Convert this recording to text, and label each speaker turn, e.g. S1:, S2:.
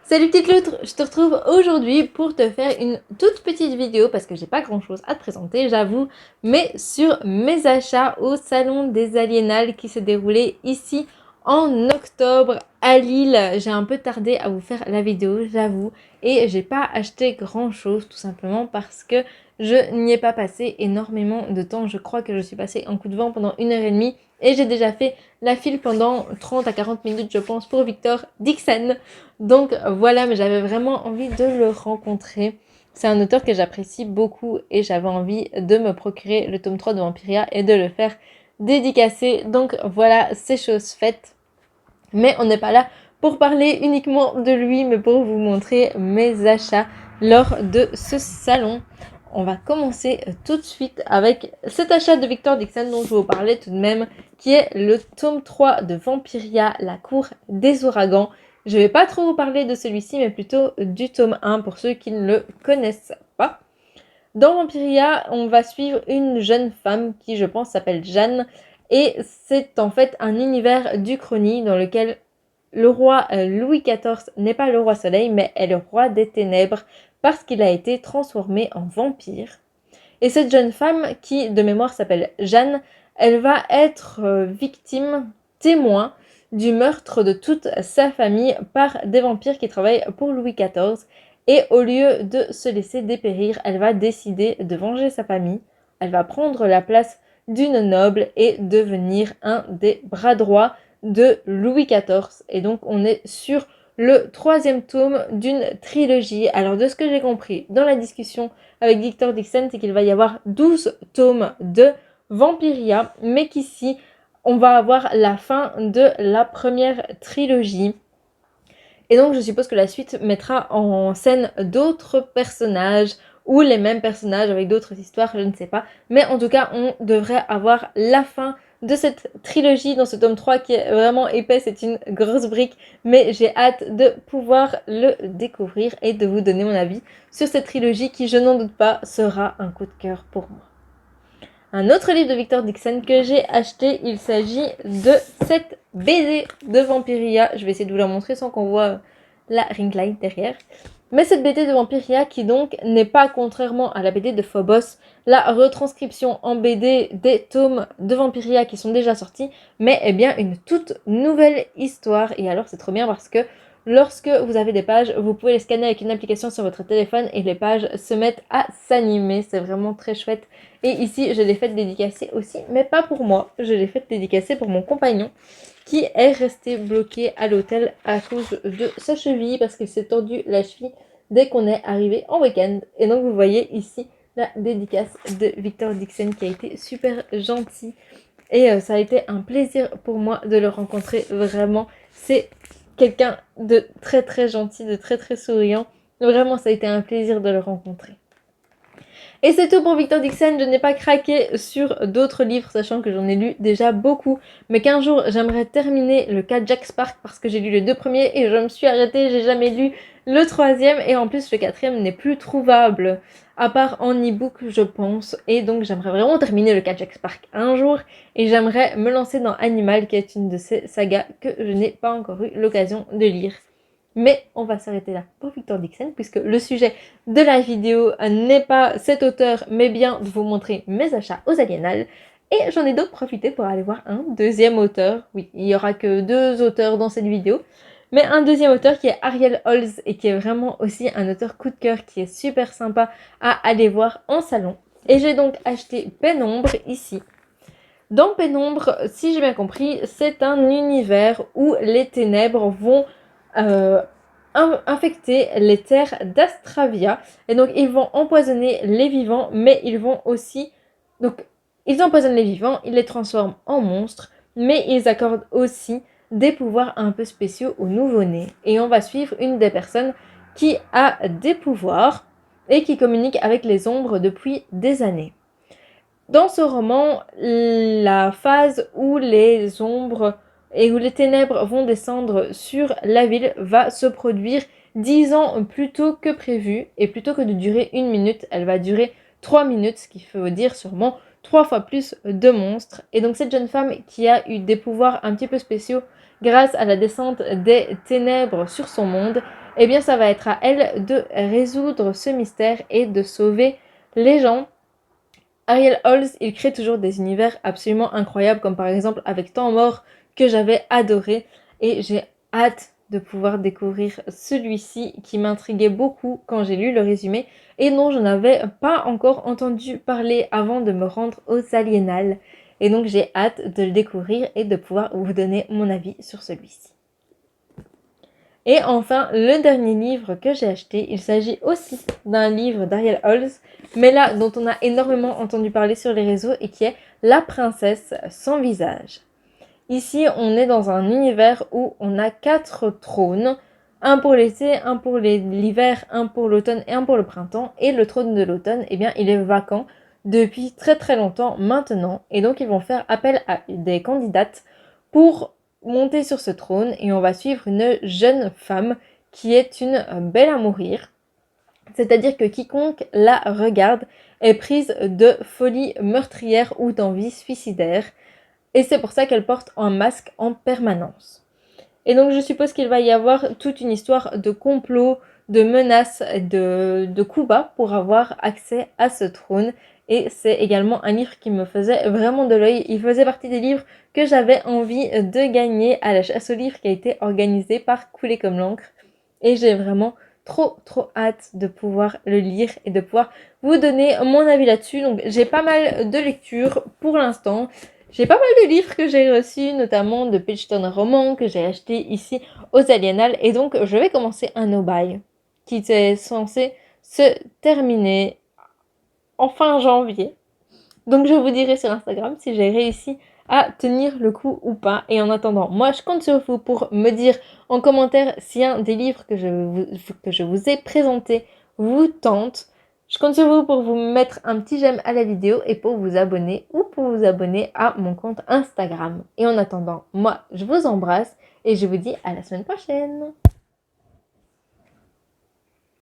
S1: Salut petite loutre, je te retrouve aujourd'hui pour te faire une toute petite vidéo parce que j'ai pas grand chose à te présenter, j'avoue, mais sur mes achats au salon des Aliénales qui s'est déroulé ici en octobre à Lille. J'ai un peu tardé à vous faire la vidéo, j'avoue, et j'ai pas acheté grand chose tout simplement parce que je n'y ai pas passé énormément de temps. Je crois que je suis passée en coup de vent pendant 1 heure et demie et j'ai déjà fait la file pendant 30 à 40 minutes je pense pour Victor Dixon. Donc voilà, mais j'avais vraiment envie de le rencontrer. C'est un auteur que j'apprécie beaucoup et j'avais envie de me procurer le tome 3 de Vampiria et de le faire dédicacer. Donc voilà, c'est chose faite. Mais on n'est pas là pour parler uniquement de lui, mais pour vous montrer mes achats lors de ce salon. On va commencer tout de suite avec cet achat de Victor Dixon dont je vous parlais tout de même, qui est le tome 3 de Vampiria, la cour des ouragans. Je ne vais pas trop vous parler de celui-ci, mais plutôt du tome 1 pour ceux qui ne le connaissent pas. Dans Vampiria, on va suivre une jeune femme qui, je pense, s'appelle Jeanne. Et c'est en fait un univers d'Uchronie dans lequel le roi Louis XIV n'est pas le roi Soleil, mais est le roi des ténèbres parce qu'il a été transformé en vampire. Et cette jeune femme, qui de mémoire s'appelle Jeanne, elle va être victime, témoin du meurtre de toute sa famille par des vampires qui travaillent pour Louis XIV. Et au lieu de se laisser dépérir, elle va décider de venger sa famille. Elle va prendre la place d'une noble et devenir un des bras droits de Louis XIV. Et donc on est sur le 3e tome d'une trilogie. Alors de ce que j'ai compris dans la discussion avec Victor Dixon, c'est qu'il va y avoir 12 tomes de Vampiria, mais qu'ici on va avoir la fin de la première trilogie. Et donc je suppose que la suite mettra en scène d'autres personnages ou les mêmes personnages avec d'autres histoires, je ne sais pas. Mais en tout cas, on devrait avoir la fin de cette trilogie dans ce tome 3 qui est vraiment épais, c'est une grosse brique, mais j'ai hâte de pouvoir le découvrir et de vous donner mon avis sur cette trilogie qui, je n'en doute pas, sera un coup de cœur pour moi. Un autre livre de Victor Dixon que j'ai acheté, il s'agit de cette BD de Vampiria. Je vais essayer de vous la montrer sans qu'on voit la ring light derrière. Mais cette BD de Vampiria qui donc n'est pas, contrairement à la BD de Phobos, la retranscription en BD des tomes de Vampiria qui sont déjà sortis, mais est bien une toute nouvelle histoire. Et alors c'est trop bien parce que lorsque vous avez des pages, vous pouvez les scanner avec une application sur votre téléphone et les pages se mettent à s'animer. C'est vraiment très chouette. Et ici, je l'ai fait dédicacer aussi, mais pas pour moi. Je l'ai fait dédicacer pour mon compagnon qui est resté bloqué à l'hôtel à cause de sa cheville parce qu'il s'est tordu la cheville dès qu'on est arrivé en week-end. Et donc, vous voyez ici la dédicace de Victor Dixon qui a été super gentil. Et ça a été un plaisir pour moi de le rencontrer. Vraiment, c'est quelqu'un de très très gentil, de très très souriant. Vraiment, ça a été un plaisir de le rencontrer. Et c'est tout pour Victor Dixon, je n'ai pas craqué sur d'autres livres, sachant que j'en ai lu déjà beaucoup, mais qu'un jour j'aimerais terminer le cas Jack Spark parce que j'ai lu les 2 premiers et je me suis arrêtée, j'ai jamais lu le 3e et en plus le 4e n'est plus trouvable, à part en e-book je pense, et donc j'aimerais vraiment terminer le cas Jack Spark un jour et j'aimerais me lancer dans Animal qui est une de ces sagas que je n'ai pas encore eu l'occasion de lire. Mais on va s'arrêter là pour Victor Dixon, puisque le sujet de la vidéo n'est pas cet auteur, mais bien de vous montrer mes achats aux Aliénales. Et j'en ai donc profité pour aller voir un deuxième auteur. Oui, il n'y aura que 2 auteurs dans cette vidéo. Mais un deuxième auteur qui est Ariel Holz et qui est vraiment aussi un auteur coup de cœur qui est super sympa à aller voir en salon. Et j'ai donc acheté Pénombre ici. Dans Pénombre, si j'ai bien compris, c'est un univers où les ténèbres vont infecter les terres d'Astravia. Et donc, ils vont empoisonner les vivants, mais ils vont aussi... Donc, ils empoisonnent les vivants, ils les transforment en monstres, mais ils accordent aussi des pouvoirs un peu spéciaux aux nouveau-nés. Et on va suivre une des personnes qui a des pouvoirs et qui communique avec les ombres depuis des années. Dans ce roman, la phase où les ombres et où les ténèbres vont descendre sur la ville va se produire 10 ans plus tôt que prévu. Et plutôt que de durer 1 minute, elle va durer 3 minutes, ce qui veut dire sûrement 3 fois plus de monstres. Et donc cette jeune femme qui a eu des pouvoirs un petit peu spéciaux grâce à la descente des ténèbres sur son monde, eh bien ça va être à elle de résoudre ce mystère et de sauver les gens. Ariel Holz, il crée toujours des univers absolument incroyables, comme par exemple avec Temps mort, que j'avais adoré, et j'ai hâte de pouvoir découvrir celui-ci qui m'intriguait beaucoup quand j'ai lu le résumé et dont je n'avais pas encore entendu parler avant de me rendre aux Aliénales. Et donc j'ai hâte de le découvrir et de pouvoir vous donner mon avis sur celui-ci. Et enfin, le dernier livre que j'ai acheté, il s'agit aussi d'un livre d'Ariel Holz, mais là, dont on a énormément entendu parler sur les réseaux et qui est La princesse sans visage. Ici, on est dans un univers où on a 4 trônes, un pour l'été, un pour l'hiver, un pour l'automne et un pour le printemps. Et le trône de l'automne, eh bien, il est vacant depuis très très longtemps maintenant. Et donc, ils vont faire appel à des candidates pour monter sur ce trône. Et on va suivre une jeune femme qui est une belle à mourir. C'est-à-dire que quiconque la regarde est prise de folie meurtrière ou d'envie suicidaire. Et c'est pour ça qu'elle porte un masque en permanence. Et donc je suppose qu'il va y avoir toute une histoire de complot, de menaces, de coups bas pour avoir accès à ce trône. Et c'est également un livre qui me faisait vraiment de l'œil. Il faisait partie des livres que j'avais envie de gagner à la chasse aux livres qui a été organisée par Couler comme l'encre. Et j'ai vraiment trop hâte de pouvoir le lire et de pouvoir vous donner mon avis là-dessus. Donc j'ai pas mal de lectures pour l'instant. J'ai pas mal de livres que j'ai reçus, notamment de Pitchton Roman que j'ai acheté ici aux Aliénales. Et donc je vais commencer un no-buy qui est censé se terminer en fin janvier. Donc je vous dirai sur Instagram si j'ai réussi à tenir le coup ou pas. Et en attendant, moi je compte sur vous pour me dire en commentaire si un des livres que je vous ai présenté vous tente. Je compte sur vous pour vous mettre un petit j'aime à la vidéo et pour vous abonner ou pour vous abonner à mon compte Instagram. Et en attendant, moi je vous embrasse et je vous dis à la semaine prochaine.